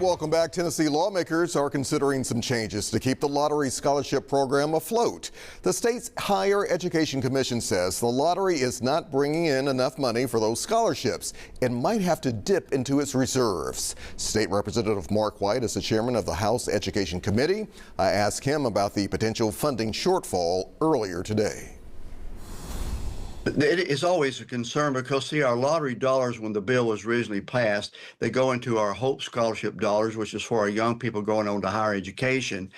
welcome back. Tennessee lawmakers are considering some changes to keep the lottery scholarship program afloat. The state's Higher Education Commission says the lottery is not bringing in enough money for those scholarships and might have to dip into its reserves. State Representative Mark White is the chairman of the House Education Committee. I asked him about the potential funding shortfall earlier today. It is always a concern because, see, our lottery dollars, when the bill was originally passed, they go into our Hope Scholarship dollars, which is for our young people going on to higher education.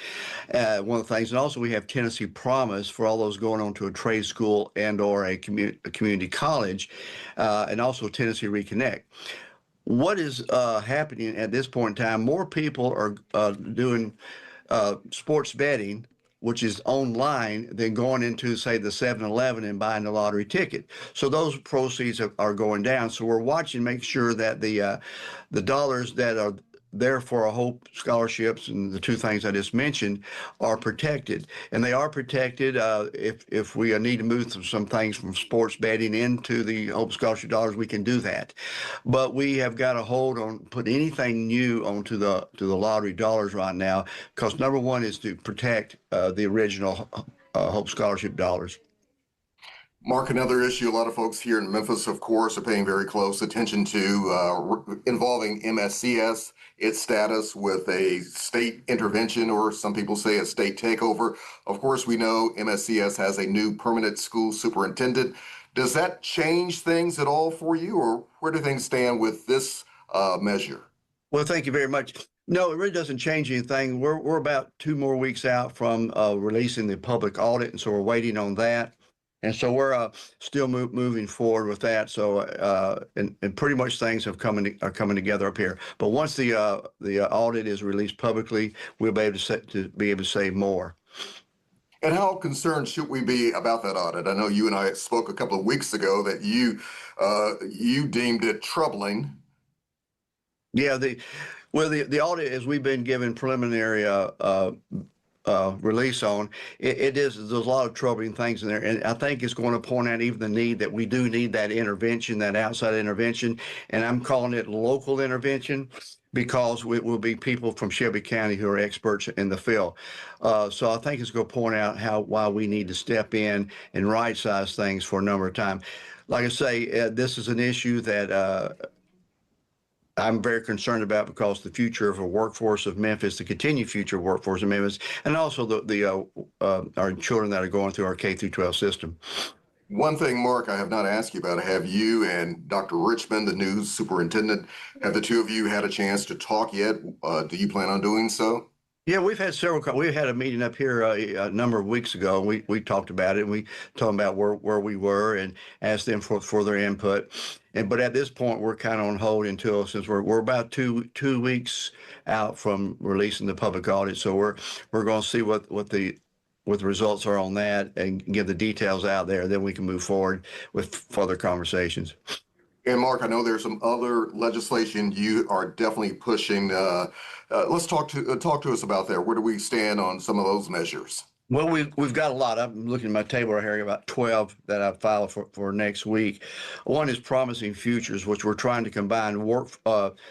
One of the things, and also we have Tennessee Promise for all those going on to a trade school and or a community college, and also Tennessee Reconnect. What is happening at this point in time, more people are doing sports betting, which is online, than going into, say, the 7-Eleven and buying the lottery ticket. So those proceeds are going down. So we're watching, make sure that the dollars that are there for our Hope scholarships and the two things I just mentioned are protected. And they are protected if we need to move some things from sports betting into the Hope Scholarship dollars, we can do that. But we have got a hold on putting anything new onto the lottery dollars right now, because number one is to protect the original Hope Scholarship dollars. Mark, another issue a lot of folks here in Memphis, of course, are paying very close attention to involving MSCS, its status with a state intervention, or some people say a state takeover. Of course, we know MSCS has a new permanent school superintendent. Does that change things at all for you, or where do things stand with this measure? Well, thank you very much. No, it really doesn't change anything. We're about 2 more weeks out from releasing the public audit, and so we're waiting on that. And so we're still moving forward with that. So and pretty much things are coming together up here. But once the audit is released publicly, we'll be able to say more. And how concerned should we be about that audit? I know you and I spoke a couple of weeks ago that you deemed it troubling. Yeah, the audit, as we've been given preliminary release on, there's a lot of troubling things in there, and I think it's going to point out even the need that we do need that intervention, that outside intervention, and I'm calling it local intervention, because it will be people from Shelby County who are experts in the field. So I think it's going to point out why we need to step in and right-size things for a number of times. Like I say, this is an issue that I'm very concerned about, because the future of a workforce of Memphis, the continued future workforce of Memphis, and also our children that are going through our K through 12 system. One thing, Mark, I have not asked you about, have you and Dr. Richmond, the new superintendent, have the two of you had a chance to talk yet? Do you plan on doing so? Yeah, we've had we had a meeting up here a number of weeks ago. We talked about it, and we told them about where we were and asked them for their input. But at this point, we're kind of on hold since we're about two weeks out from releasing the public audit. So we're going to see what the results are on that and give the details out there. Then we can move forward with further conversations. And Mark, I know there's some other legislation you are definitely pushing. Let's talk to us about that. Where do we stand on some of those measures? Well, we've got a lot. I'm looking at my table right here, about 12 that I've filed for next week. One is Promising Futures, which we're trying to combine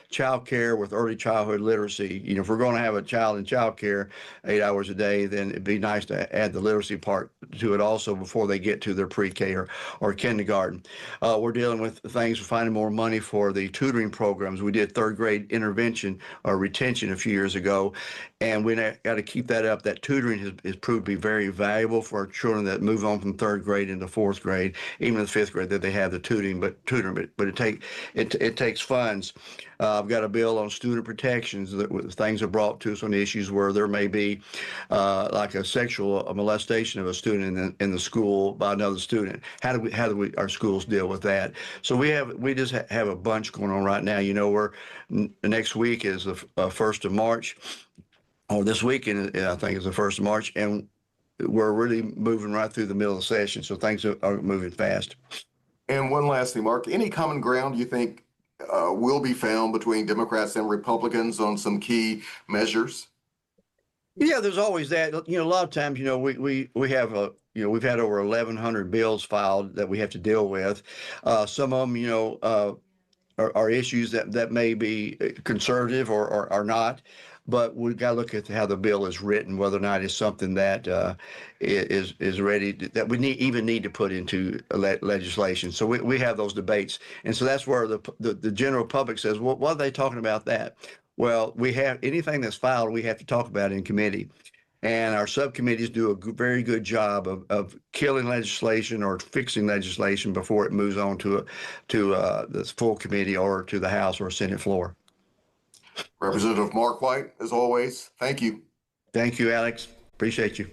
child care with early childhood literacy. You know, if we're going to have a child in child care 8 hours a day, then it'd be nice to add the literacy part to it also before they get to their pre-K or kindergarten. We're dealing with things, finding more money for the tutoring programs. We did third grade intervention or retention a few years ago, and we got to keep that up. That tutoring has proved to be very valuable for our children that move on from third grade into fourth grade, even in the fifth grade, that they have the tutoring, but it takes funds. I've got a bill on student protections that things are brought to us on issues where there may be like a sexual molestation of a student in the school by another student. How do our schools deal with that? So we just have a bunch going on right now. You know, next week is the 1st of March. Or this weekend, I think, is the 1st of March, and we're really moving right through the middle of the session, so things are moving fast. And one last thing, Mark, any common ground you think will be found between Democrats and Republicans on some key measures? Yeah, there's always that. You know, a lot of times, you know, we have we've had over 1,100 bills filed that we have to deal with. Some of them, are issues that may be conservative or are not. But we've got to look at how the bill is written, whether or not it's something that is ready that we need to put into legislation. So we have those debates, and so that's where the general public says, well, what are they talking about that? Well, we have anything that's filed, we have to talk about in committee. And our subcommittees do a very good job of killing legislation or fixing legislation before it moves on to the full committee or to the House or Senate floor. Representative Mark White, as always, thank you. Thank you, Alex. Appreciate you.